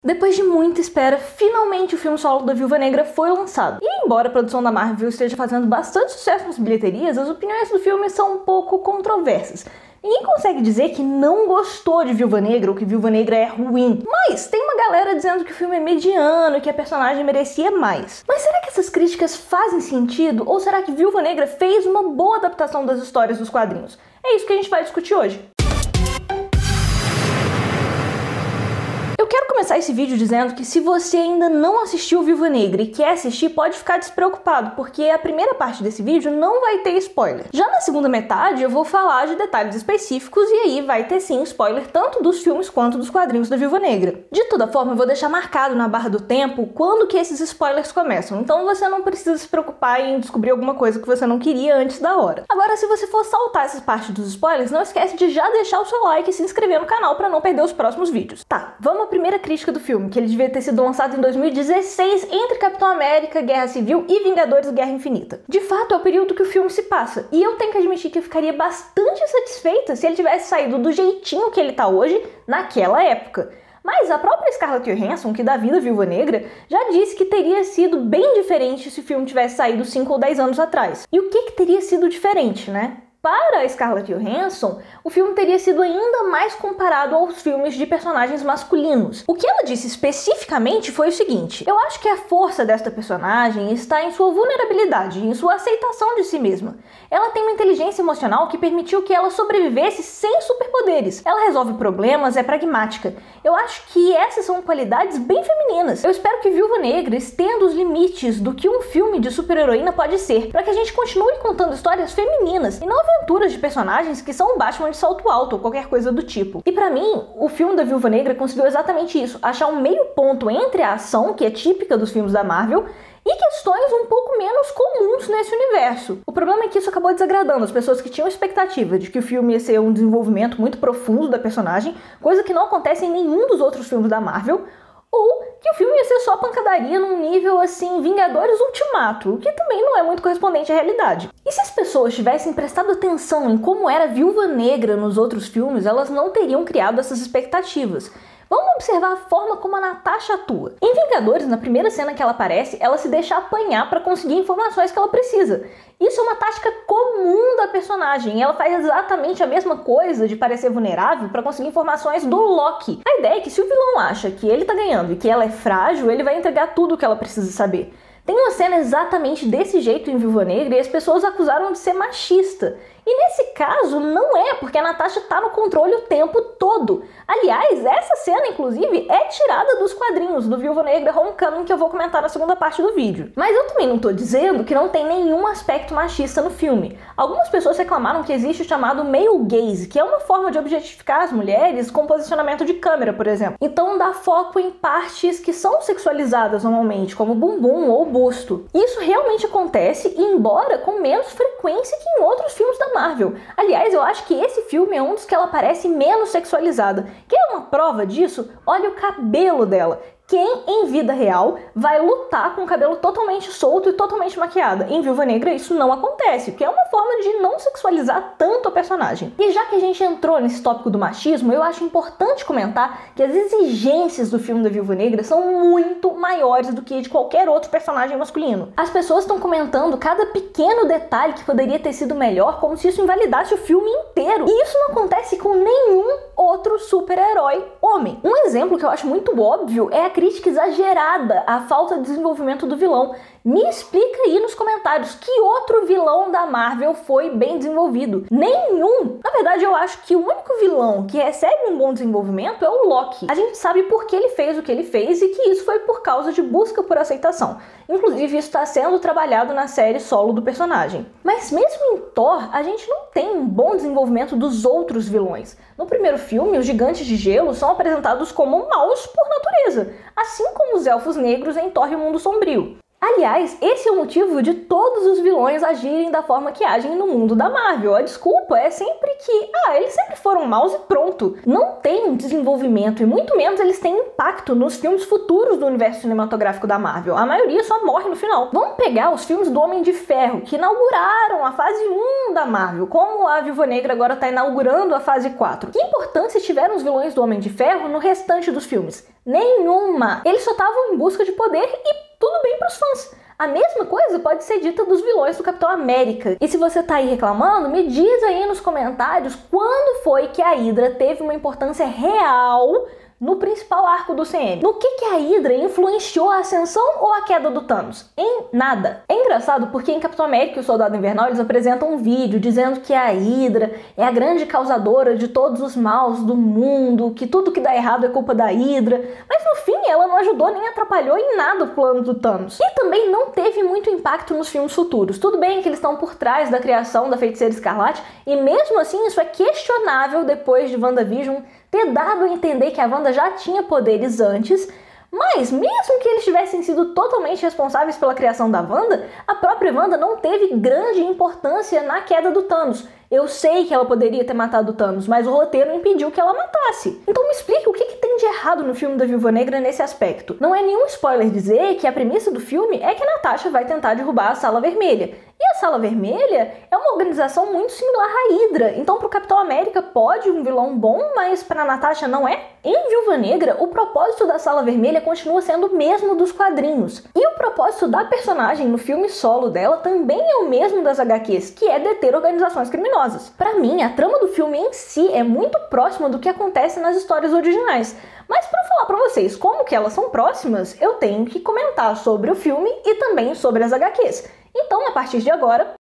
Depois de muita espera, finalmente o filme solo da Viúva Negra foi lançado. E embora a produção da Marvel esteja fazendo bastante sucesso nas bilheterias, as opiniões do filme são um pouco controversas. Ninguém consegue dizer que não gostou de Viúva Negra ou que Viúva Negra é ruim. Mas tem uma galera dizendo que o filme é mediano e que a personagem merecia mais. Mas será que essas críticas fazem sentido? Ou será que Viúva Negra fez uma boa adaptação das histórias dos quadrinhos? É isso que a gente vai discutir hoje. Eu quero começar esse vídeo dizendo que se você ainda não assistiu Viúva Negra e quer assistir, pode ficar despreocupado, porque a primeira parte desse vídeo não vai ter spoiler. Já na segunda metade eu vou falar de detalhes específicos e aí vai ter sim spoiler tanto dos filmes quanto dos quadrinhos da Viúva Negra. De toda forma, eu vou deixar marcado na barra do tempo quando que esses spoilers começam, então você não precisa se preocupar em descobrir alguma coisa que você não queria antes da hora. Agora, se você for saltar essas partes dos spoilers, não esquece de já deixar o seu like e se inscrever no canal para não perder os próximos vídeos. Tá, vamos à primeira crítica do filme, que ele devia ter sido lançado em 2016 entre Capitão América, Guerra Civil e Vingadores Guerra Infinita. De fato, é o período que o filme se passa, e eu tenho que admitir que eu ficaria bastante satisfeita se ele tivesse saído do jeitinho que ele tá hoje, naquela época. Mas a própria Scarlett Johansson, que dá vida à Viúva Negra, já disse que teria sido bem diferente se o filme tivesse saído 5 ou 10 anos atrás. E o que teria sido diferente, né? Para a Scarlett Johansson, o filme teria sido ainda mais comparado aos filmes de personagens masculinos. O que ela disse especificamente foi o seguinte: eu acho que a força desta personagem está em sua vulnerabilidade, em sua aceitação de si mesma. Ela tem uma inteligência emocional que permitiu que ela sobrevivesse sem superpoderes. Ela resolve problemas, é pragmática. Eu acho que essas são qualidades bem femininas. Eu espero que Viúva Negra estenda os limites do que um filme de super-heroína pode ser, para que a gente continue contando histórias femininas e não aventuras de personagens que são o Batman de salto alto ou qualquer coisa do tipo. E pra mim, o filme da Viúva Negra conseguiu exatamente isso, achar um meio ponto entre a ação, que é típica dos filmes da Marvel, e questões um pouco menos comuns nesse universo. O problema é que isso acabou desagradando as pessoas que tinham expectativa de que o filme ia ser um desenvolvimento muito profundo da personagem, coisa que não acontece em nenhum dos outros filmes da Marvel, ou que o filme ia ser só pancadaria num nível assim, Vingadores Ultimato, o que também não é muito correspondente à realidade. E se as pessoas tivessem prestado atenção em como era a Viúva Negra nos outros filmes, elas não teriam criado essas expectativas. Vamos observar a forma como a Natasha atua. Em Vingadores, na primeira cena que ela aparece, ela se deixa apanhar para conseguir informações que ela precisa. Isso é uma tática comum da personagem, e ela faz exatamente a mesma coisa de parecer vulnerável para conseguir informações do Loki. A ideia é que se o vilão acha que ele tá ganhando e que ela é frágil, ele vai entregar tudo o que ela precisa saber. Tem uma cena exatamente desse jeito em Viúva Negra e as pessoas acusaram de ser machista. E nesse caso não é, porque a Natasha tá no controle o tempo todo. Aliás, essa cena, inclusive, é tirada dos quadrinhos do Viúva Negra Homecoming, que eu vou comentar na segunda parte do vídeo. Mas eu também não tô dizendo que não tem nenhum aspecto machista no filme. Algumas pessoas reclamaram que existe o chamado male gaze, que é uma forma de objetificar as mulheres com posicionamento de câmera, por exemplo. Então dá foco em partes que são sexualizadas normalmente, como bumbum ou busto. Isso realmente acontece, embora com menos frequência que em outros filmes da Marvel. Aliás, eu acho que esse filme é um dos que ela parece menos sexualizada. Quer uma prova disso? Olha o cabelo dela. Quem, em vida real, vai lutar com o cabelo totalmente solto e totalmente maquiada? Em Viúva Negra isso não acontece, que é uma forma de não sexualizar tanto a personagem. E já que a gente entrou nesse tópico do machismo, eu acho importante comentar que as exigências do filme da Viúva Negra são muito maiores do que de qualquer outro personagem masculino. As pessoas estão comentando cada pequeno detalhe que poderia ter sido melhor, como se isso invalidasse o filme inteiro. E isso não acontece com nenhum outro super-herói homem. Um exemplo que eu acho muito óbvio é a crítica exagerada à falta de desenvolvimento do vilão. Me explica aí nos comentários que outro vilão da Marvel foi bem desenvolvido. Nenhum! Na verdade, eu acho que o único vilão que recebe um bom desenvolvimento é o Loki. A gente sabe por que ele fez o que ele fez e que isso foi por causa de busca por aceitação. Inclusive, isso está sendo trabalhado na série solo do personagem. Mas mesmo em Thor, a gente não tem um bom desenvolvimento dos outros vilões. No primeiro filme, os gigantes de gelo são apresentados como maus por natureza, assim como os elfos negros em Thor e o Mundo Sombrio. Aliás, esse é o motivo de todos os vilões agirem da forma que agem no mundo da Marvel. A desculpa é sempre que, eles sempre foram maus e pronto. Não tem um desenvolvimento e muito menos eles têm impacto nos filmes futuros do universo cinematográfico da Marvel. A maioria só morre no final. Vamos pegar os filmes do Homem de Ferro, que inauguraram a fase 1 da Marvel, como a Viúva Negra agora está inaugurando a fase 4. Que importância tiveram os vilões do Homem de Ferro no restante dos filmes? Nenhuma! Eles só estavam em busca de poder e tudo bem para os fãs. A mesma coisa pode ser dita dos vilões do Capitão América. E se você tá aí reclamando, me diz aí nos comentários quando foi que a Hydra teve uma importância real no principal arco do CM. No que a Hydra influenciou a ascensão ou a queda do Thanos? Em nada. É engraçado porque em Capitão América e o Soldado Invernal eles apresentam um vídeo dizendo que a Hydra é a grande causadora de todos os maus do mundo, que tudo que dá errado é culpa da Hydra, mas no fim ela não ajudou nem atrapalhou em nada o plano do Thanos. E também não teve muito impacto nos filmes futuros. Tudo bem que eles estão por trás da criação da Feiticeira Escarlate e mesmo assim isso é questionável depois de WandaVision ter dado a entender que a Wanda já tinha poderes antes, mas mesmo que eles tivessem sido totalmente responsáveis pela criação da Wanda, a própria Wanda não teve grande importância na queda do Thanos. Eu sei que ela poderia ter matado o Thanos, mas o roteiro impediu que ela matasse. Então me explique o que tem de errado no filme da Viúva Negra nesse aspecto. Não é nenhum spoiler dizer que a premissa do filme é que a Natasha vai tentar derrubar a Sala Vermelha. E a Sala Vermelha é uma organização muito similar à Hydra, então pro Capitão América pode um vilão bom, mas pra Natasha não é? Em Viúva Negra, o propósito da Sala Vermelha continua sendo o mesmo dos quadrinhos. E o propósito da personagem no filme solo dela também é o mesmo das HQs, que é deter organizações criminosas. Pra mim, a trama do filme em si é muito próxima do que acontece nas histórias originais. Mas para falar pra vocês como que elas são próximas, eu tenho que comentar sobre o filme e também sobre as HQs. Então, a partir de agora...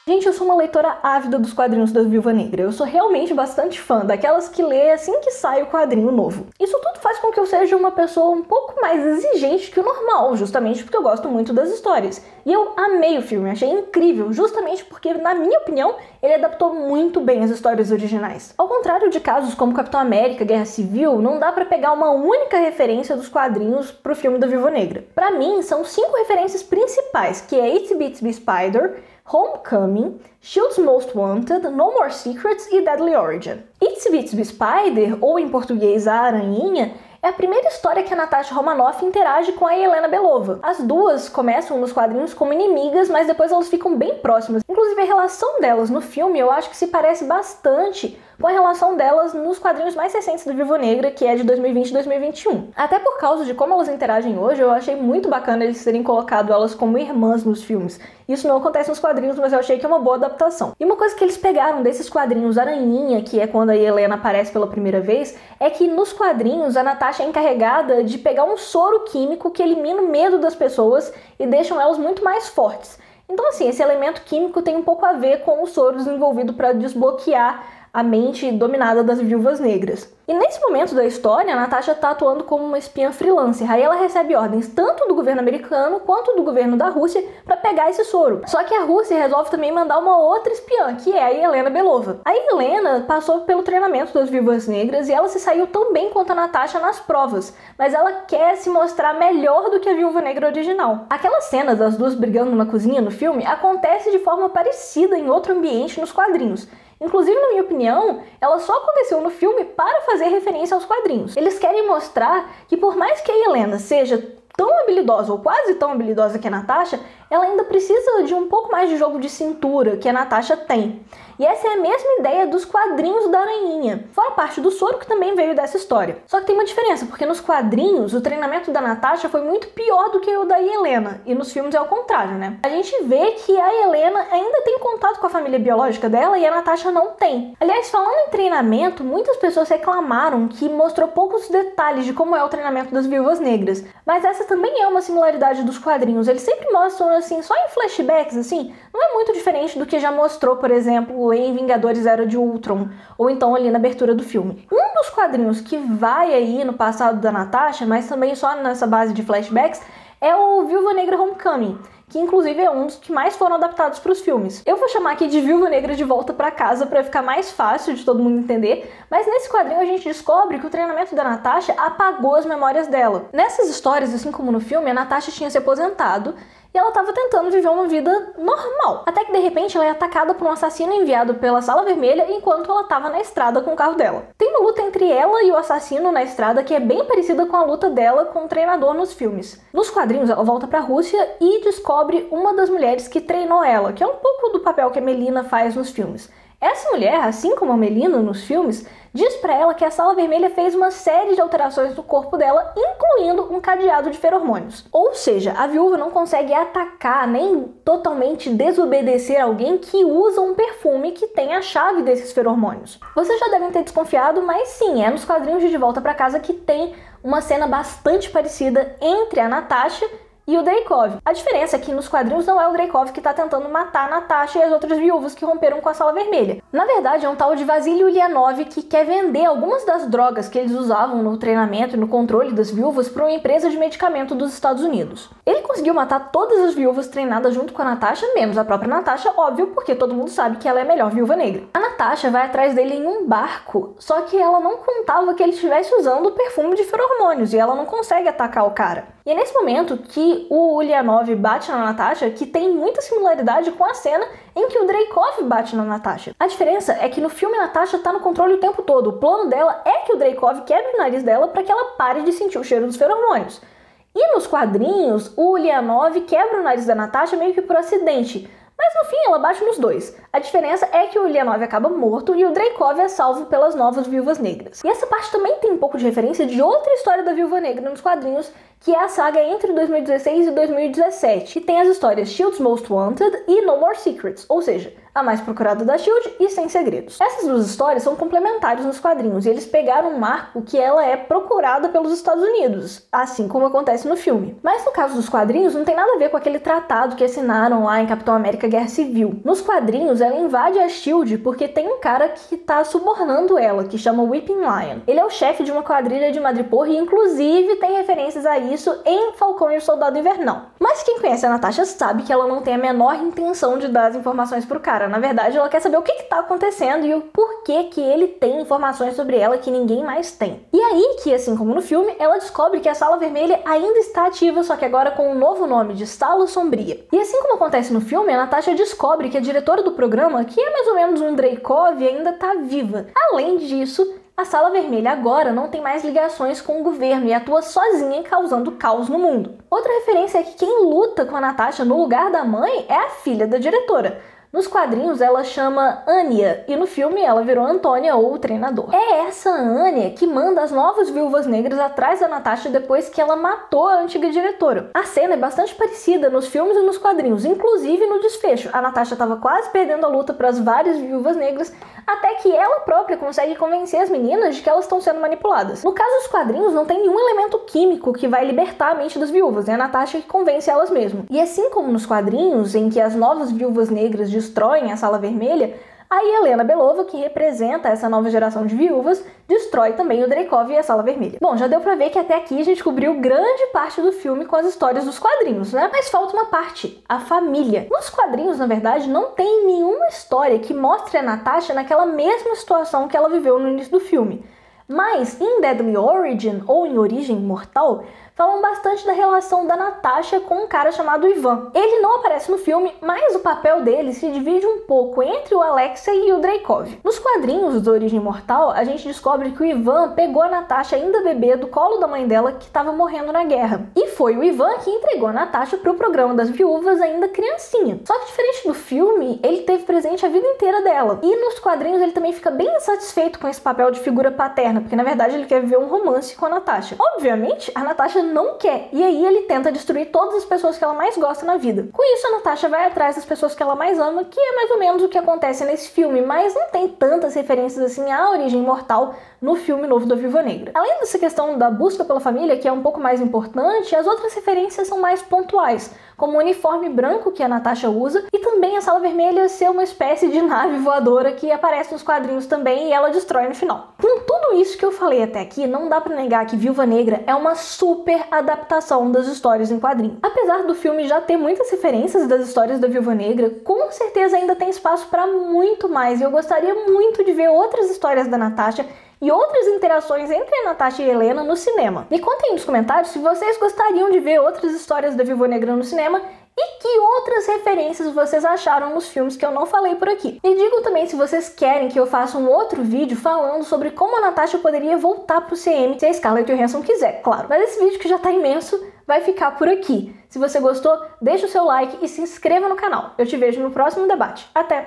Gente, eu sou uma leitora ávida dos quadrinhos da Viúva Negra. Eu sou realmente bastante fã, daquelas que lê assim que sai o quadrinho novo. Isso tudo faz com que eu seja uma pessoa um pouco mais exigente que o normal, justamente porque eu gosto muito das histórias. E eu amei o filme, achei incrível, justamente porque, na minha opinião, ele adaptou muito bem as histórias originais. Ao contrário de casos como Capitão América, Guerra Civil, não dá pra pegar uma única referência dos quadrinhos pro filme da Viúva Negra. Pra mim, são 5 referências principais, que é Itsy Bitsy Spider, Homecoming, Shield's Most Wanted, No More Secrets e Deadly Origin. Itsy Bitsy Spider, ou em português A Aranhinha, é a primeira história que a Natasha Romanoff interage com a Yelena Belova. As duas começam nos quadrinhos como inimigas, mas depois elas ficam bem próximas. Inclusive a relação delas no filme eu acho que se parece bastante com a relação delas nos quadrinhos mais recentes do Viúva Negra, que é de 2020 e 2021. Até por causa de como elas interagem hoje, eu achei muito bacana eles terem colocado elas como irmãs nos filmes. Isso não acontece nos quadrinhos, mas eu achei que é uma boa adaptação. E uma coisa que eles pegaram desses quadrinhos Aranhinha, que é quando a Yelena aparece pela primeira vez, é que nos quadrinhos a Natasha é encarregada de pegar um soro químico que elimina o medo das pessoas e deixam elas muito mais fortes. Então assim, esse elemento químico tem um pouco a ver com o soro desenvolvido para desbloquear a mente dominada das viúvas negras. E nesse momento da história, a Natasha tá atuando como uma espiã freelancer. Aí ela recebe ordens tanto do governo americano quanto do governo da Rússia para pegar esse soro. Só que a Rússia resolve também mandar uma outra espiã, que é a Yelena Belova. A Yelena passou pelo treinamento das viúvas negras e ela se saiu tão bem quanto a Natasha nas provas, mas ela quer se mostrar melhor do que a Viúva Negra original. Aquela cena das duas brigando na cozinha no filme acontece de forma parecida em outro ambiente nos quadrinhos. Inclusive, na minha opinião, ela só aconteceu no filme para fazer referência aos quadrinhos. Eles querem mostrar que por mais que a Yelena seja tão habilidosa, ou quase tão habilidosa que a Natasha, ela ainda precisa de um pouco mais de jogo de cintura que a Natasha tem. E essa é a mesma ideia dos quadrinhos da Aranhinha, fora parte do soro que também veio dessa história. Só que tem uma diferença, porque nos quadrinhos o treinamento da Natasha foi muito pior do que o da Yelena, e nos filmes é o contrário, né? A gente vê que a Yelena ainda tem contato com a família biológica dela e a Natasha não tem. Aliás, falando em treinamento, muitas pessoas reclamaram que mostrou poucos detalhes de como é o treinamento das viúvas negras, mas essa também é uma similaridade dos quadrinhos. Eles sempre mostram assim, só em flashbacks, assim, não é muito diferente do que já mostrou, por exemplo, em Vingadores Era de Ultron, ou então ali na abertura do filme. Um dos quadrinhos que vai aí no passado da Natasha, mas também só nessa base de flashbacks, é o Viúva Negra Homecoming, que inclusive é um dos que mais foram adaptados para os filmes. Eu vou chamar aqui de Viúva Negra de Volta para Casa para ficar mais fácil de todo mundo entender, mas nesse quadrinho a gente descobre que o treinamento da Natasha apagou as memórias dela. Nessas histórias, assim como no filme, a Natasha tinha se aposentado e ela estava tentando viver uma vida normal. Até que de repente ela é atacada por um assassino enviado pela Sala Vermelha enquanto ela estava na estrada com o carro dela. Tem uma luta entre ela e o assassino na estrada que é bem parecida com a luta dela com o treinador nos filmes. Nos quadrinhos ela volta pra Rússia e descobre uma das mulheres que treinou ela, que é um pouco do papel que a Melina faz nos filmes. Essa mulher, assim como a Melina nos filmes, diz pra ela que a Sala Vermelha fez uma série de alterações no corpo dela, incluindo um cadeado de feromônios. Ou seja, a viúva não consegue atacar nem totalmente desobedecer alguém que usa um perfume que tem a chave desses feromônios. Vocês já devem ter desconfiado, mas sim, é nos quadrinhos de Volta pra Casa que tem uma cena bastante parecida entre a Natasha e o Dreykov. A diferença é que nos quadrinhos não é o Dreykov que tá tentando matar a Natasha e as outras viúvas que romperam com a Sala Vermelha. Na verdade, é um tal de Vasily Ulyanov que quer vender algumas das drogas que eles usavam no treinamento e no controle das viúvas para uma empresa de medicamento dos Estados Unidos. Ele conseguiu matar todas as viúvas treinadas junto com a Natasha, menos a própria Natasha, óbvio, porque todo mundo sabe que ela é a melhor viúva negra. A Natasha vai atrás dele em um barco, só que ela não contava que ele estivesse usando o perfume de feromônios e ela não consegue atacar o cara. E é nesse momento que o Ulyanov bate na Natasha, que tem muita similaridade com a cena em que o Dreykov bate na Natasha. A diferença é que no filme a Natasha tá no controle o tempo todo. O plano dela é que o Dreykov quebre o nariz dela para que ela pare de sentir o cheiro dos feromônios. E nos quadrinhos, o Ulyanov quebra o nariz da Natasha meio que por acidente. Mas no fim ela bate nos dois. A diferença é que o Ulyanov acaba morto e o Dreykov é salvo pelas novas Viúvas Negras. E essa parte também tem um pouco de referência de outra história da Viúva Negra nos quadrinhos, que é a saga entre 2016 e 2017, que tem as histórias Shield's Most Wanted e No More Secrets, ou seja, a mais procurada da Shield e Sem Segredos. Essas duas histórias são complementares nos quadrinhos e eles pegaram um marco que ela é procurada pelos Estados Unidos, assim como acontece no filme. Mas no caso dos quadrinhos não tem nada a ver com aquele tratado que assinaram lá em Capitão América Guerra Civil. Nos quadrinhos ela invade a Shield porque tem um cara que tá subornando ela, que chama Weeping Lion. Ele é o chefe de uma quadrilha de Madripoor e inclusive tem referências a isso em Falcão e o Soldado Invernal. Mas quem conhece a Natasha sabe que ela não tem a menor intenção de dar as informações pro cara. Na verdade, ela quer saber o que tá acontecendo e o porquê que ele tem informações sobre ela que ninguém mais tem. E aí que, assim como no filme, ela descobre que a Sala Vermelha ainda está ativa, só que agora com um novo nome, de Sala Sombria. E assim como acontece no filme, a Natasha descobre que a diretora do programa, que é mais ou menos um Dreykov, ainda tá viva. Além disso, a Sala Vermelha agora não tem mais ligações com o governo e atua sozinha, causando caos no mundo. Outra referência é que quem luta com a Natasha no lugar da mãe é a filha da diretora. Nos quadrinhos ela chama Anya e no filme ela virou Antônia ou o treinador. É essa Anya que manda as novas Viúvas Negras atrás da Natasha depois que ela matou a antiga diretora. A cena é bastante parecida nos filmes e nos quadrinhos, inclusive no desfecho. A Natasha estava quase perdendo a luta para as várias Viúvas Negras até que ela própria consegue convencer as meninas de que elas estão sendo manipuladas. No caso dos quadrinhos não tem nenhum elemento químico que vai libertar a mente das viúvas, é a Natasha que convence elas mesmo. E assim como nos quadrinhos, em que as novas Viúvas Negras destroem a Sala Vermelha, a Helena Belova, que representa essa nova geração de viúvas, destrói também o Dreykov e a Sala Vermelha. Bom, já deu pra ver que até aqui a gente cobriu grande parte do filme com as histórias dos quadrinhos, né? Mas falta uma parte, a família. Nos quadrinhos, na verdade, não tem nenhuma história que mostre a Natasha naquela mesma situação que ela viveu no início do filme. Mas em Deadly Origin, ou em Origem Mortal, falam bastante da relação da Natasha com um cara chamado Ivan. Ele não aparece no filme, mas o papel dele se divide um pouco entre o Alexei e o Dreykov. Nos quadrinhos do Origem Mortal, a gente descobre que o Ivan pegou a Natasha ainda bebê do colo da mãe dela que estava morrendo na guerra. E foi o Ivan que entregou a Natasha para o programa das viúvas ainda criancinha. Só que diferente do filme, ele teve presente a vida inteira dela. E nos quadrinhos ele também fica bem insatisfeito com esse papel de figura paterna, porque na verdade ele quer viver um romance com a Natasha. Obviamente, a Natasha não quer, e aí ele tenta destruir todas as pessoas que ela mais gosta na vida. Com isso, a Natasha vai atrás das pessoas que ela mais ama, que é mais ou menos o que acontece nesse filme, mas não tem tantas referências assim à Origem Mortal no filme novo da Viúva Negra. Além dessa questão da busca pela família, que é um pouco mais importante, as outras referências são mais pontuais, como o uniforme branco que a Natasha usa, e também a Sala Vermelha ser uma espécie de nave voadora que aparece nos quadrinhos também e ela destrói no final. Com tudo isso isso que eu falei até aqui, não dá pra negar que Viúva Negra é uma super adaptação das histórias em quadrinho. Apesar do filme já ter muitas referências das histórias da Viúva Negra, com certeza ainda tem espaço para muito mais, e eu gostaria muito de ver outras histórias da Natasha e outras interações entre a Natasha e a Helena no cinema. Me contem nos comentários se vocês gostariam de ver outras histórias da Viúva Negra no cinema e que outras referências vocês acharam nos filmes que eu não falei por aqui. Me digam também se vocês querem que eu faça um outro vídeo falando sobre como a Natasha poderia voltar pro CM se a Scarlett Johansson quiser, claro. Mas esse vídeo, que já tá imenso, vai ficar por aqui. Se você gostou, deixa o seu like e se inscreva no canal. Eu te vejo no próximo debate. Até!